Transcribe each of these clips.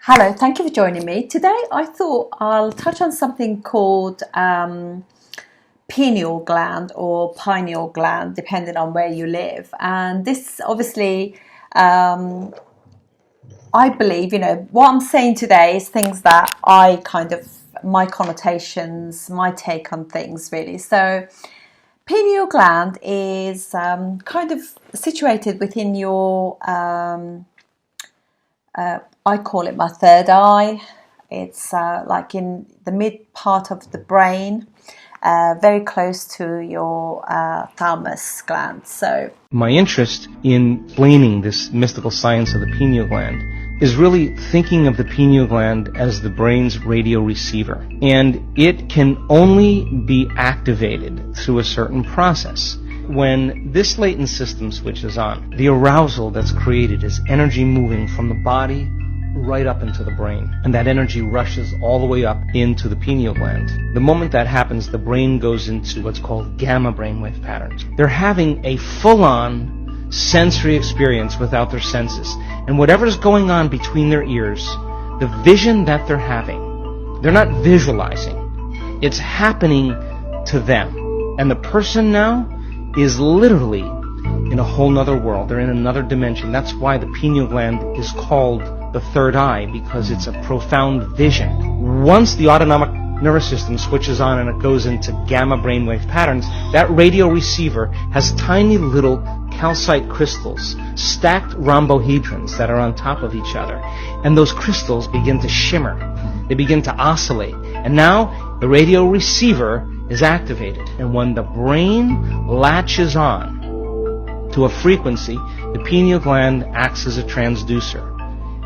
Hello, thank you for joining me. Today I thought I'll touch on something called pineal gland or pineal gland, depending on where you live. And this obviously, I believe, what I'm saying today is things that my connotations, my take on things really. So pineal gland is kind of situated within your I call it my third eye. It's like in the mid part of the brain, very close to your thalamus gland. So my interest in explaining this mystical science of the pineal gland is really thinking of the pineal gland as the brain's radio receiver. And it can only be activated through a certain process. When this latent system switches on, the arousal that's created is energy moving from the body right up into the brain. And that energy rushes all the way up into the pineal gland. The moment that happens, the brain goes into what's called gamma brainwave patterns. They're having a full-on sensory experience without their senses. And whatever's going on between their ears, the vision that they're having, they're not visualizing. It's happening to them. And the person now is literally in a whole nother world. They're in another dimension. That's why the pineal gland is called the third eye, because it's a profound vision. Once the autonomic nervous system switches on and it goes into gamma brainwave patterns, that radio receiver has tiny little calcite crystals, stacked rhombohedrons that are on top of each other. And those crystals begin to shimmer. They begin to oscillate. And now the radio receiver is activated. And when the brain latches on to a frequency, the pineal gland acts as a transducer.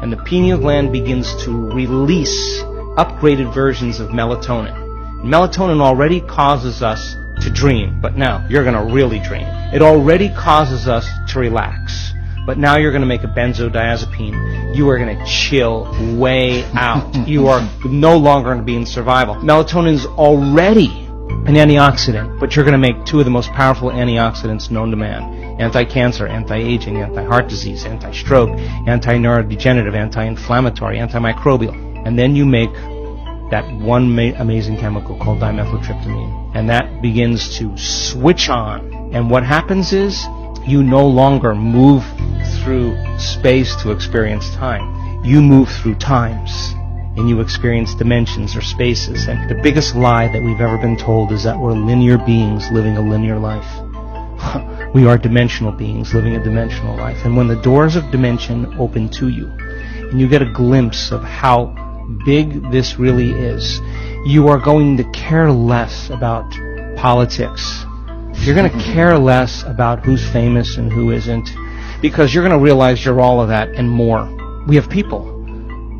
And the pineal gland begins to release upgraded versions of melatonin. Melatonin already causes us to dream, but now you're going to really dream. It already causes us to relax, but now you're going to make a benzodiazepine. You are going to chill way out. You are no longer going to be in survival. Melatonin is already an antioxidant, but you're going to make two of the most powerful antioxidants known to man. Anti-cancer, anti-aging, anti-heart disease, anti-stroke, anti-neurodegenerative, anti-inflammatory, antimicrobial. And then you make that one amazing chemical called dimethyltryptamine. And that begins to switch on. And what happens is you no longer move through space to experience time. You move through times. And you experience dimensions or spaces. And the biggest lie that we've ever been told is that we're linear beings living a linear life. We are dimensional beings living a dimensional life. And when the doors of dimension open to you, and you get a glimpse of how big this really is, you are going to care less about politics. You're going to care less about who's famous and who isn't, because you're going to realize you're all of that and more. We have people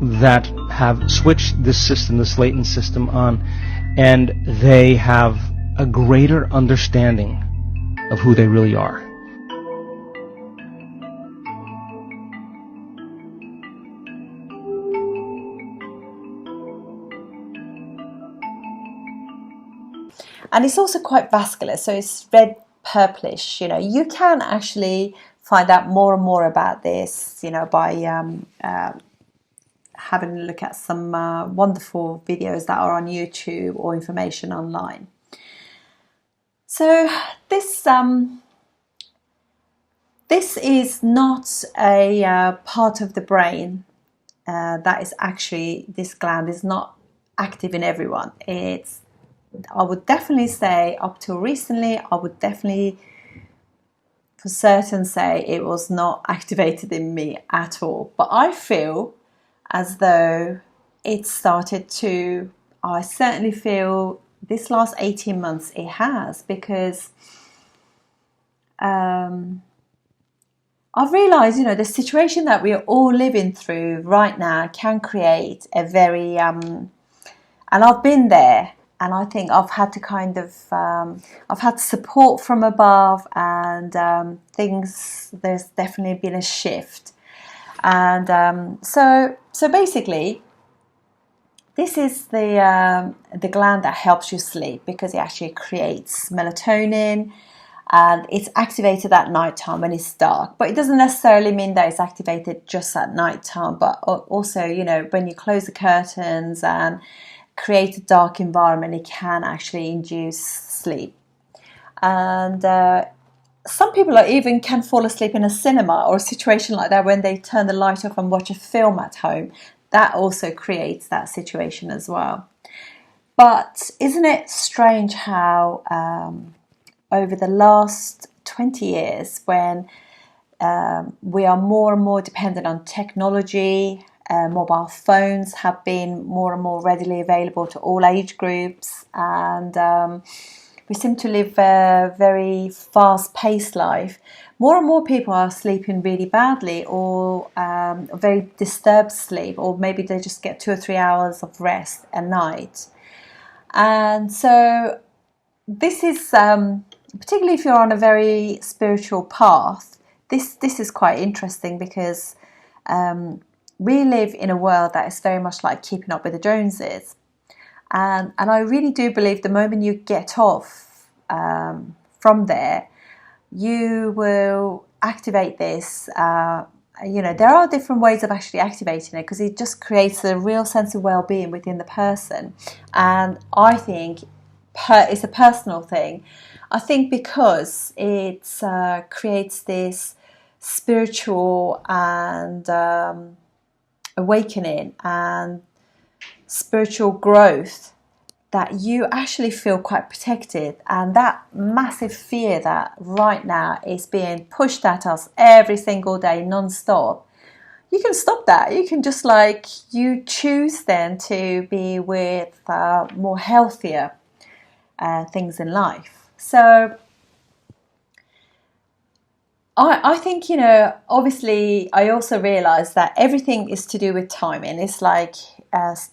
that have switched this system, this latent system on, and they have a greater understanding of who they really are. and it's also quite vascular, so it's red purplish. You can actually find out more and more about this by having a look at some wonderful videos that are on YouTube or information online. So this is not a part of the brain that is actually, this gland is not active in everyone. I would definitely say, up till recently, I would definitely for certain say it was not activated in me at all. But I feel as though it started to, I certainly feel this last 18 months it has, because I've realised, the situation that we are all living through right now can create a very, and I've been there, and I think I've had to kind of, I've had support from above, and there's definitely been a shift. And so basically, this is the gland that helps you sleep, because it actually creates melatonin, and it's activated at night time when it's dark. But it doesn't necessarily mean that it's activated just at night time, but also, when you close the curtains and create a dark environment, it can actually induce sleep. And some people even can fall asleep in a cinema or a situation like that when they turn the light off and watch a film at home. That also creates that situation as well. But isn't it strange how over the last 20 years, when we are more and more dependent on technology, mobile phones have been more and more readily available to all age groups, and we seem to live a very fast-paced life. More and more people are sleeping really badly, or very disturbed sleep, or maybe they just get 2 or 3 hours of rest a night. And so this is, particularly if you're on a very spiritual path, this is quite interesting, because we live in a world that is very much like keeping up with the Joneses. And I really do believe the moment you get off from there, you will activate this. There are different ways of actually activating it, because it just creates a real sense of well-being within the person. And I think it's a personal thing. I think because it creates this spiritual and awakening and spiritual growth, that you actually feel quite protected, and that massive fear that right now is being pushed at us every single day non-stop, you can stop that. You can just you choose then to be with more healthier things in life. So I think, obviously I also realize that everything is to do with timing. It's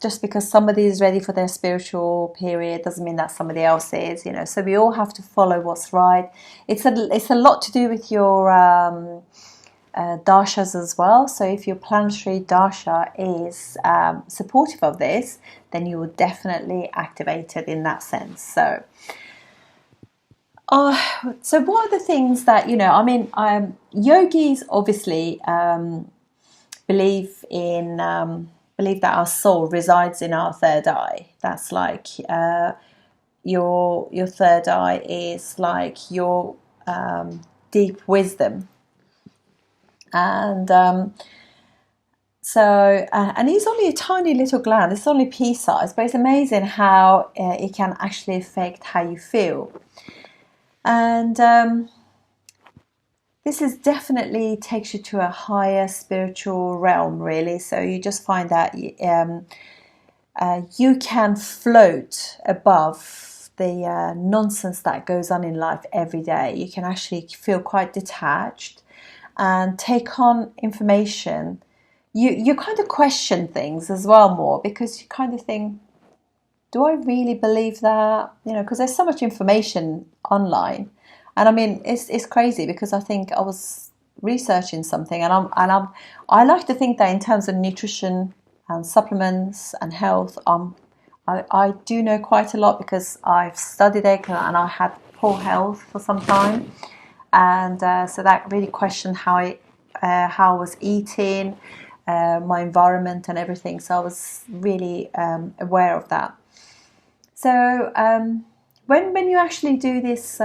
just because somebody is ready for their spiritual period doesn't mean that somebody else is, so we all have to follow what's right. It's a lot to do with your dashas as well. So if your planetary dasha is supportive of this, then you will definitely activate it in that sense. So what are the things that, yogis obviously believe that our soul resides in our third eye. That's your third eye is like your deep wisdom. And and it's only a tiny little gland. It's only pea-sized, but it's amazing how it can actually affect how you feel. And this is definitely takes you to a higher spiritual realm, really. So you just find that you can float above the nonsense that goes on in life every day. You can actually feel quite detached and take on information. You kind of question things as well more, because you kind of think, do I really believe that? Because there's so much information online, and it's crazy, because I think I was researching something, and I like to think that in terms of nutrition and supplements and health, I do know quite a lot, because I've studied it and I had poor health for some time, and so that really questioned how I was eating, my environment and everything. So I was really aware of that. So when you actually do this,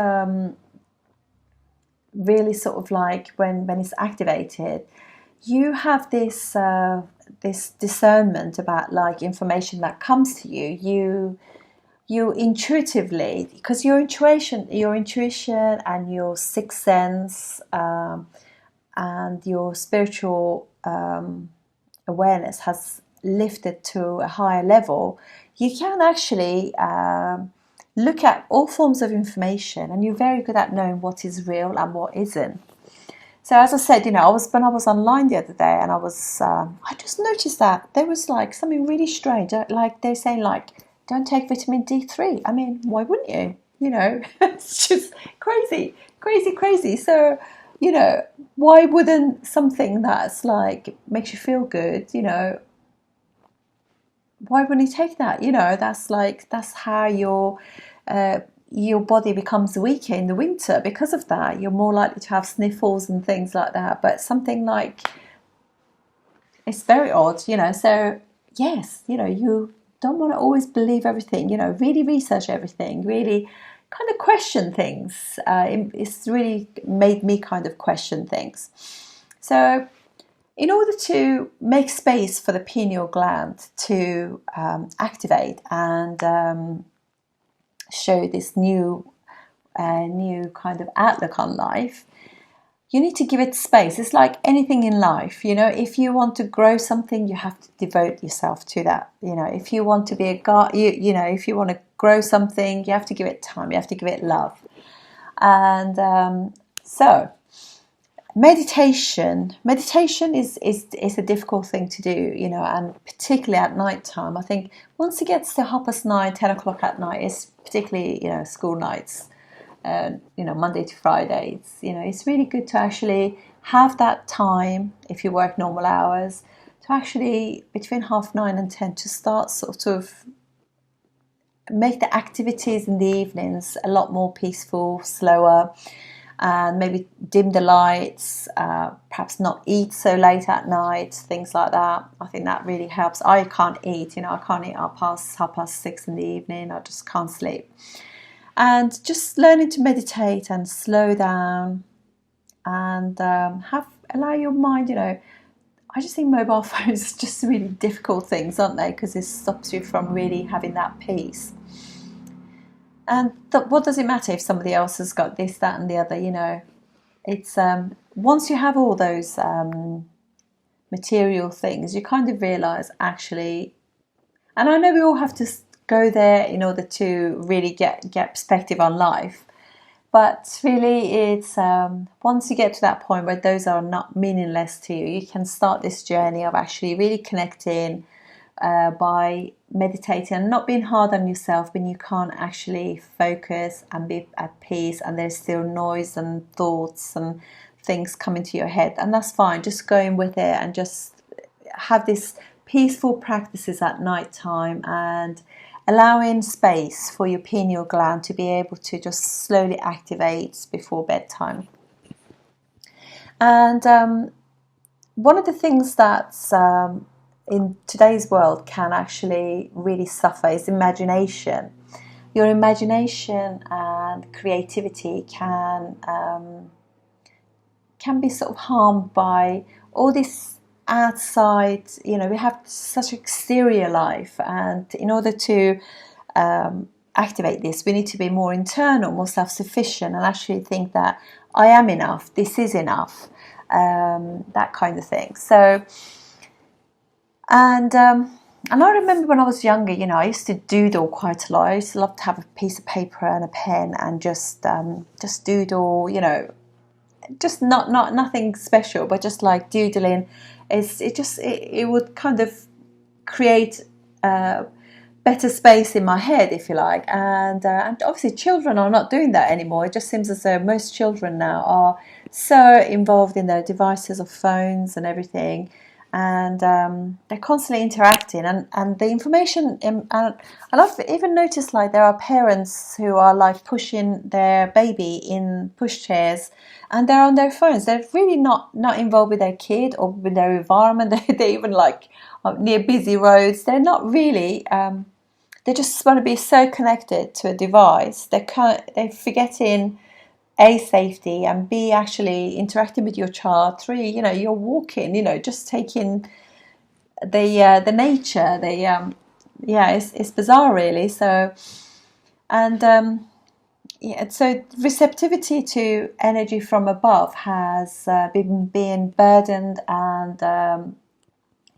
really sort of when it's activated, you have this this discernment about information that comes to you. You intuitively, because your intuition and your sixth sense and your spiritual awareness has lifted to a higher level. You can actually look at all forms of information, and you're very good at knowing what is real and what isn't. So as I said, when I was online the other day, and I just noticed that there was something really strange. They're saying don't take vitamin D3. Why wouldn't you? It's just crazy. So, why wouldn't something that's makes you feel good, why wouldn't you take that? That's how your your body becomes weaker in the winter because of that. You're more likely to have sniffles and things like that. But something like, it's very odd, so yes, you don't want to always believe everything, really research everything, really kind of question things. It's really made me kind of question things. So in order to make space for the pineal gland to activate and show this new kind of outlook on life, you need to give it space. It's like anything in life, if you want to grow something, you have to devote yourself to that. If you want to be a guy, if you want to grow something, you have to give it time, you have to give it love. And so meditation is a difficult thing to do, and particularly at night time. I think once it gets to 9:30, 10 o'clock at night, it's particularly, school nights, Monday to Friday, it's really good to actually have that time, if you work normal hours, to actually between 9:30 and 10 to start sort of make the activities in the evenings a lot more peaceful, slower, and maybe dim the lights, perhaps not eat so late at night, things like that. I think that really helps. I can't eat, I can't eat past 6:30 in the evening. I just can't sleep. And just learning to meditate and slow down and allow your mind, I just think mobile phones are just really difficult things, aren't they? Because it stops you from really having that peace. And what does it matter if somebody else has got this, that and the other, It's once you have all those material things, you kind of realise actually, and I know we all have to go there in order to really get perspective on life, but really it's once you get to that point where those are not meaningless to you, you can start this journey of actually really connecting by meditating and not being hard on yourself when you can't actually focus and be at peace and there's still noise and thoughts and things coming to your head, and that's fine. Just going with it and just have this peaceful practices at night time and allowing space for your pineal gland to be able to just slowly activate before bedtime. And one of the things that's in today's world can actually really suffer is imagination. Your imagination and creativity can be sort of harmed by all this outside, we have such exterior life, and in order to activate this, we need to be more internal, more self-sufficient, and actually think that I am enough, this is enough, that kind of thing. So, and I remember when I was younger, I used to doodle quite a lot. I used to love to have a piece of paper and a pen and just doodle, just not nothing special, but just like doodling. It would kind of create better space in my head, if you like, and obviously children are not doing that anymore. It just seems as though most children now are so involved in their devices or phones and everything, and they're constantly interacting, and the information, and I've even noticed like there are parents who are like pushing their baby in pushchairs and they're on their phones. They're really not involved with their kid or with their environment. They're even like near busy roads. They're not really, they just want to be so connected to a device. They're forgetting A, safety, and B, actually interacting with your child. 3, you're walking, just taking the nature. It's bizarre really. So, and so receptivity to energy from above has been being burdened and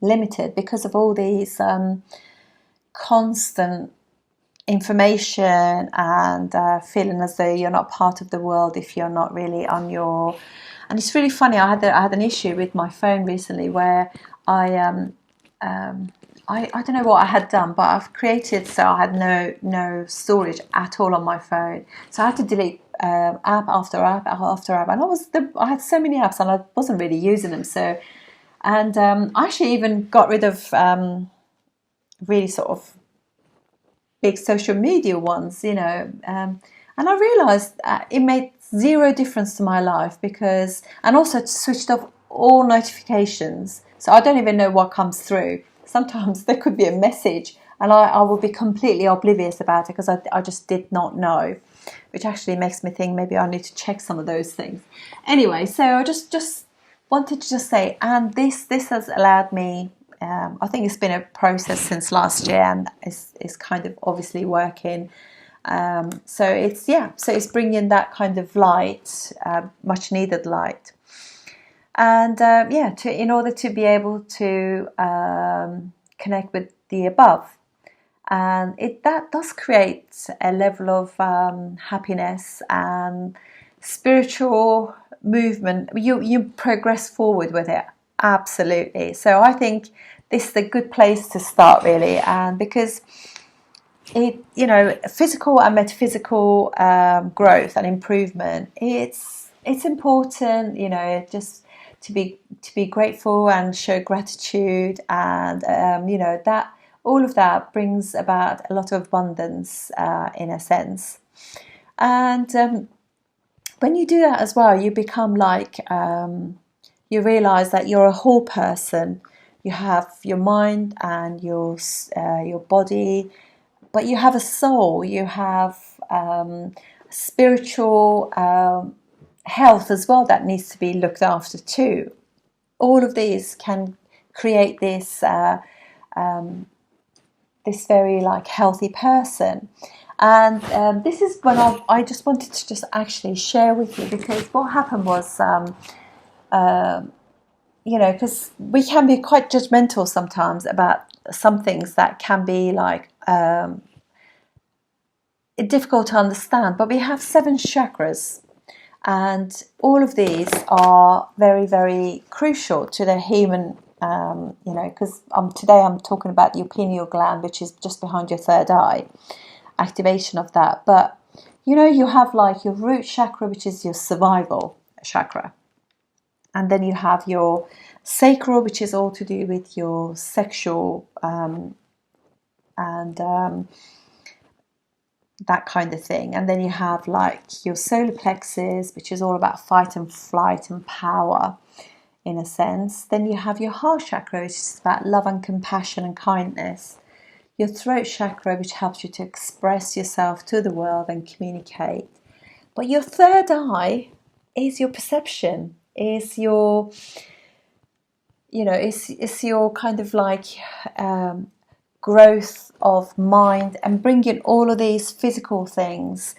limited because of all these constant information and feeling as though you're not part of the world if you're not really on your. And it's really funny. I had an issue with my phone recently where I don't know what I had done, but I've created so I had no storage at all on my phone. So I had to delete app after app after app, and I had so many apps and I wasn't really using them. So, and I actually even got rid of really sort of big social media ones. And I realized it made zero difference to my life, because, and also switched off all notifications. So I don't even know what comes through. Sometimes there could be a message and I will be completely oblivious about it, because I just did not know, which actually makes me think maybe I need to check some of those things. Anyway, so I just wanted to just say, and this has allowed me, I think it's been a process since last year, and it's kind of obviously working. So it's bringing that kind of light, much needed light. And in order to be able to connect with the above. And that does create a level of happiness and spiritual movement. You progress forward with it, absolutely. So I think this is a good place to start, really, and because physical and metaphysical growth and improvement, it's important, just to be grateful and show gratitude, and that all of that brings about a lot of abundance in a sense. And when you do that as well, you become like, you realize that you're a whole person. You have your mind and your body, but you have a soul, you have spiritual health as well that needs to be looked after too. All of these can create this this very like healthy person. And this is when I just wanted to just actually share with you, because what happened was, because we can be quite judgmental sometimes about some things that can be like difficult to understand. But we have 7 chakras, and all of these are very, very crucial to the human. Because today I'm talking about your pineal gland, which is just behind your third eye, activation of that. But you have like your root chakra, which is your survival chakra, and then you have your sacral, which is all to do with your sexual and that kind of thing. And then you have like your solar plexus, which is all about fight and flight and power in a sense. Then you have your heart chakra, which is about love and compassion and kindness. Your throat chakra, which helps you to express yourself to the world and communicate. But your third eye is your perception, is your, it's your kind of like growth of mind, and bringing all of these physical things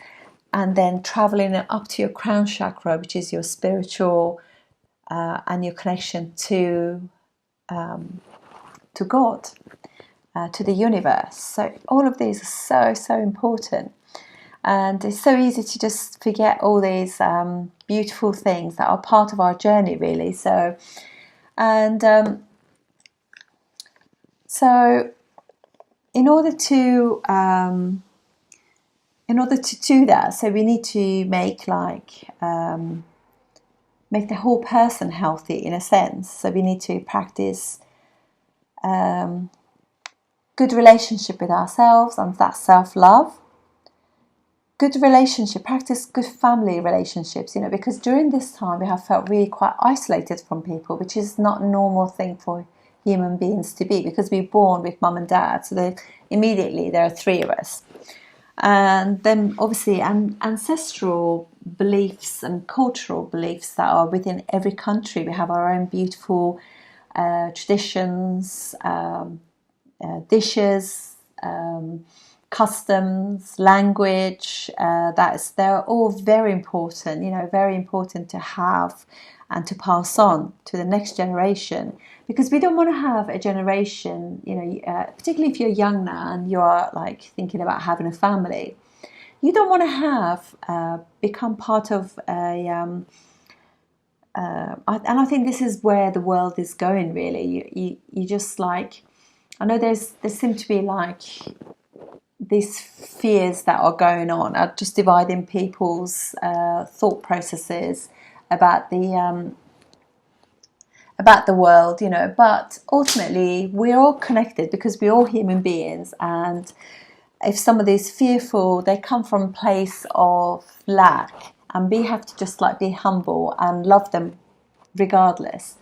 and then traveling up to your crown chakra, which is your spiritual and your connection to God, to the universe. So all of these are so important, and it's so easy to just forget all these beautiful things that are part of our journey, really. So in order to do that, so we need to make the whole person healthy in a sense. So we need to practice good relationship with ourselves, and that self-love. Good relationship, practice good family relationships, because during this time we have felt really quite isolated from people, which is not a normal thing for human beings to be, because we're born with mum and dad, so immediately there are 3 of us. And then obviously ancestral beliefs and cultural beliefs that are within every country. We have our own beautiful traditions, dishes, customs, language. They're all very important, very important to have and to pass on to the next generation, because we don't want to have a generation, particularly if you're young now and you're like thinking about having a family, you don't want to have become part of a and I think this is where the world is going, really. You just like, I know there seem to be like these fears that are going on, are just dividing people's thought processes about the world, but ultimately we're all connected, because we're all human beings, and if somebody is fearful, they come from a place of lack, and we have to just like be humble and love them regardless.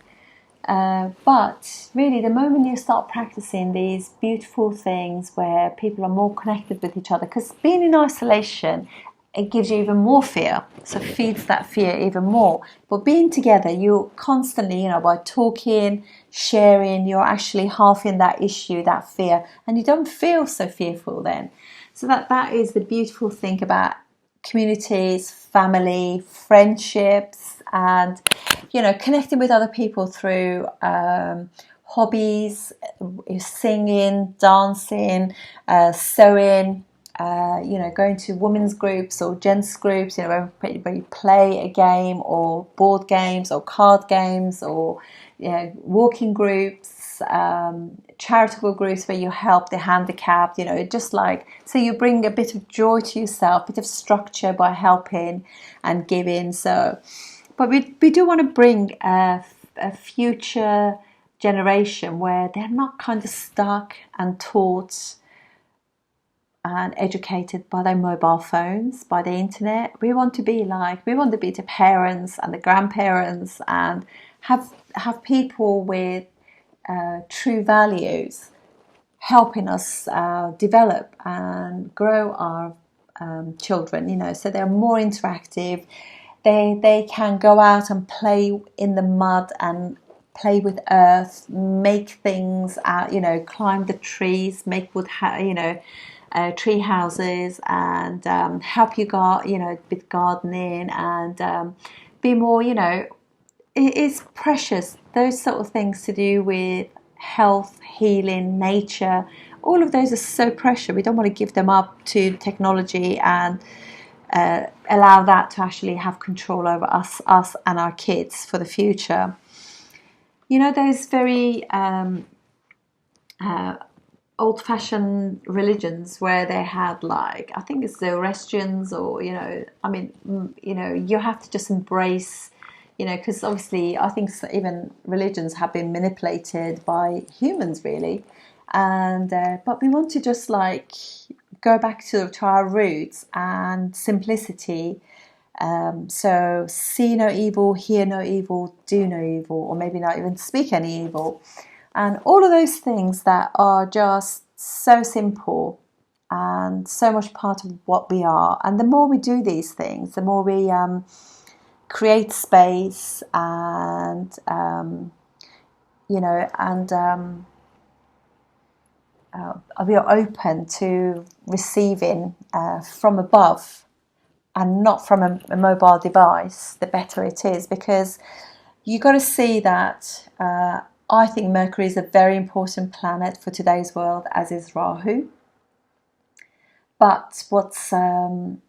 But really, the moment you start practicing these beautiful things where people are more connected with each other, because being in isolation, it gives you even more fear, so it feeds that fear even more. But being together, you're constantly, by talking, sharing, you're actually halving that issue, that fear, and you don't feel so fearful then. So that is the beautiful thing about communities, family, friendships, and connecting with other people through hobbies, singing, dancing, sewing, going to women's groups or gents groups, where you play a game, or board games or card games, or walking groups, charitable groups where you help the handicapped, just like, so you bring a bit of joy to yourself, a bit of structure by helping and giving. So, but we do want to bring a future generation where they're not kind of stuck and taught and educated by their mobile phones, by the internet. We want to be the parents and the grandparents, and have people with true values helping us develop and grow our children, so they're more interactive. They can go out and play in the mud and play with earth, make things out, climb the trees, make wood, tree houses, and help you with gardening, and be more, it is precious. Those sort of things to do with health, healing, nature, all of those are so precious. We don't want to give them up to technology and allow that to actually have control over us and our kids for the future. Those very old-fashioned religions where they had, like, I think it's Zoroastrians, or you have to just embrace, because obviously I think even religions have been manipulated by humans, really, and but we want to just like go back to our roots and simplicity. So see no evil, hear no evil, do no evil, or maybe not even speak any evil. And all of those things that are just so simple and so much part of what we are. And the more we do these things, the more we create space and, we are open to receiving from above and not from a mobile device, the better it is. Because you've got to see that I think Mercury is a very important planet for today's world, as is Rahu. But what's right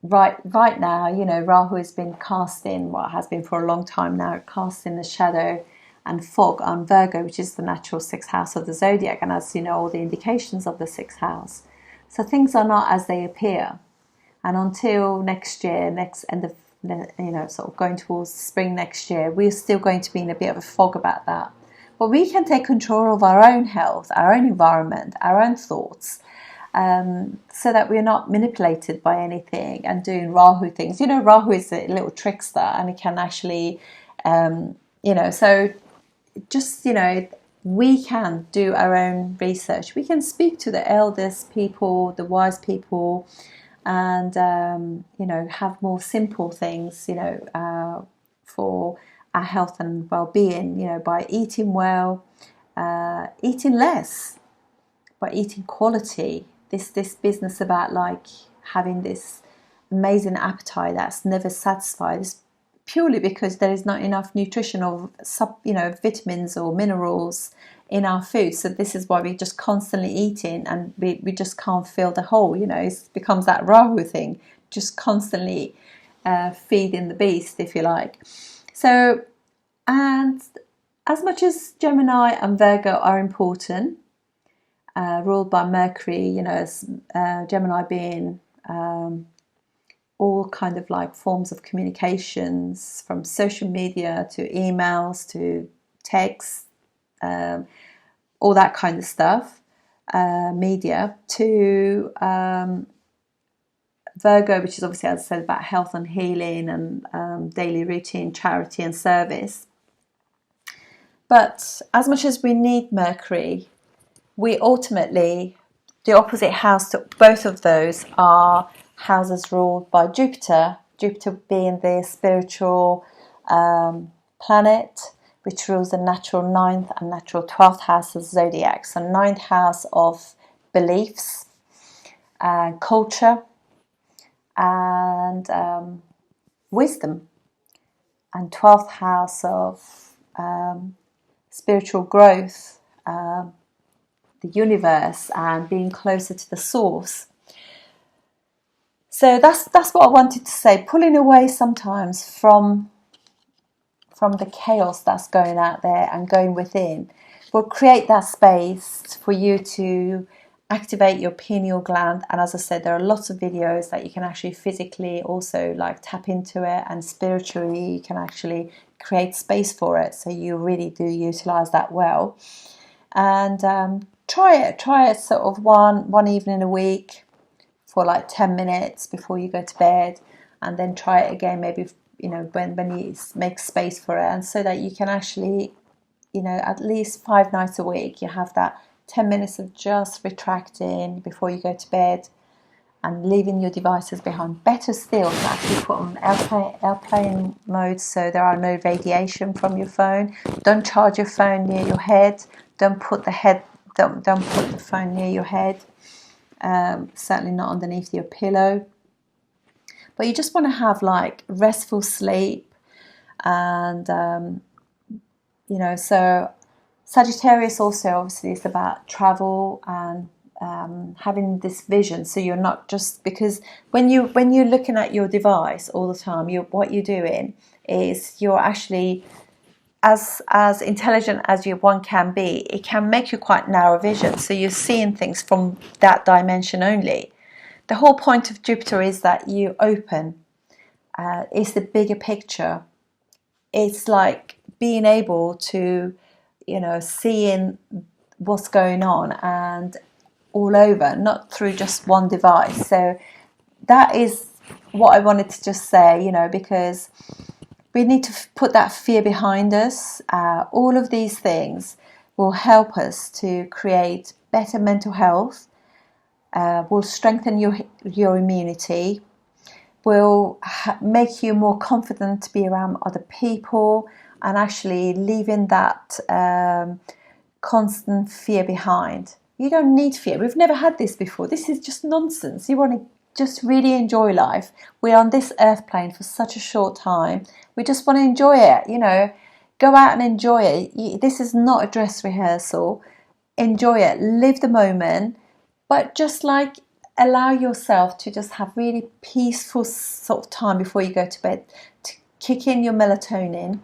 now, Rahu has been casting, has been for a long time now, casting the shadow and fog on Virgo, which is the natural sixth house of the zodiac, and as you know, all the indications of the sixth house. So things are not as they appear. And until next year, sort of going towards spring next year, we're still going to be in a bit of a fog about that. But we can take control of our own health, our own environment, our own thoughts, so that we're not manipulated by anything and doing Rahu things. Rahu is a little trickster, and it can actually, so just, we can do our own research. We can speak to the eldest people, the wise people, and, have more simple things, for our health and well-being, by eating well, eating less, by eating quality. This business about like having this amazing appetite that's never satisfied is purely because there is not enough nutrition or vitamins or minerals in our food. So this is why we're just constantly eating, and we just can't fill the hole. It becomes that Rahu thing, just constantly feeding the beast, if you like. So, and as much as Gemini and Virgo are important, ruled by Mercury, Gemini being all kind of like forms of communications, from social media to emails to texts, all that kind of stuff. media, to Virgo, which is obviously, as I said, about health and healing and daily routine, charity and service. But as much as we need Mercury, we ultimately, the opposite house to both of those are houses ruled by Jupiter. Jupiter being the spiritual planet, which rules the natural 9th and natural 12th house of zodiac. So 9th house of beliefs, culture, and wisdom, and 12th house of spiritual growth, the universe, and being closer to the source. So that's what I wanted to say. Pulling away sometimes from the chaos that's going out there and going within will create that space for you to activate your pineal gland. And as I said, there are lots of videos that you can actually physically also like tap into it, and spiritually you can actually create space for it, so you really do utilize that well. And try it sort of one evening a week for like 10 minutes before you go to bed, and then try it again maybe, you know, when you make space for it, and so that you can actually, you know, at least 5 nights a week you have that 10 minutes of just retracting before you go to bed and leaving your devices behind. Better still, to actually put on airplane mode so there are no radiation from your phone. Don't charge your phone near your head. Don't put the phone near your head. Certainly not underneath your pillow. But you just want to have like restful sleep, and you know, so Sagittarius also obviously is about travel and having this vision. So you're not just, because when you're looking at your device all the time, what you're doing is you're actually, as intelligent as one can be, it can make you quite narrow vision. So you're seeing things from that dimension only. The whole point of Jupiter is that you open. It's the bigger picture. It's like being able to, you know, seeing what's going on and all over, not through just one device. So that is what I wanted to just say, you know, because we need to put that fear behind us. All of these things will help us to create better mental health, will strengthen your immunity, will make you more confident to be around other people, and actually leaving that constant fear behind. You don't need fear. We've never had this before. This is just nonsense. You want to just really enjoy life. We're on this earth plane for such a short time. We just want to enjoy it, you know. Go out and enjoy it. This is not a dress rehearsal. Enjoy it. Live the moment. But just like allow yourself to just have really peaceful sort of time before you go to bed, to kick in your melatonin.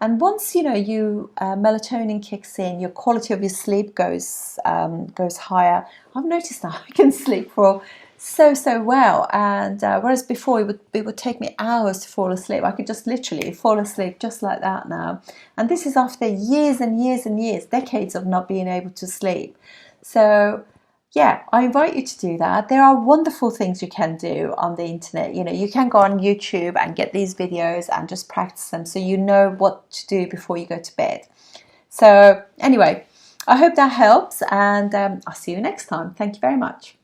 And once, you know, melatonin kicks in, your quality of your sleep goes higher. I've noticed that I can sleep for so well, and whereas before it would take me hours to fall asleep, I could just literally fall asleep just like that now. And this is after years and years and years, decades of not being able to sleep. So yeah, I invite you to do that. There are wonderful things you can do on the internet. You know, you can go on YouTube and get these videos and just practice them, so you know what to do before you go to bed. So anyway, I hope that helps, and I'll see you next time. Thank you very much.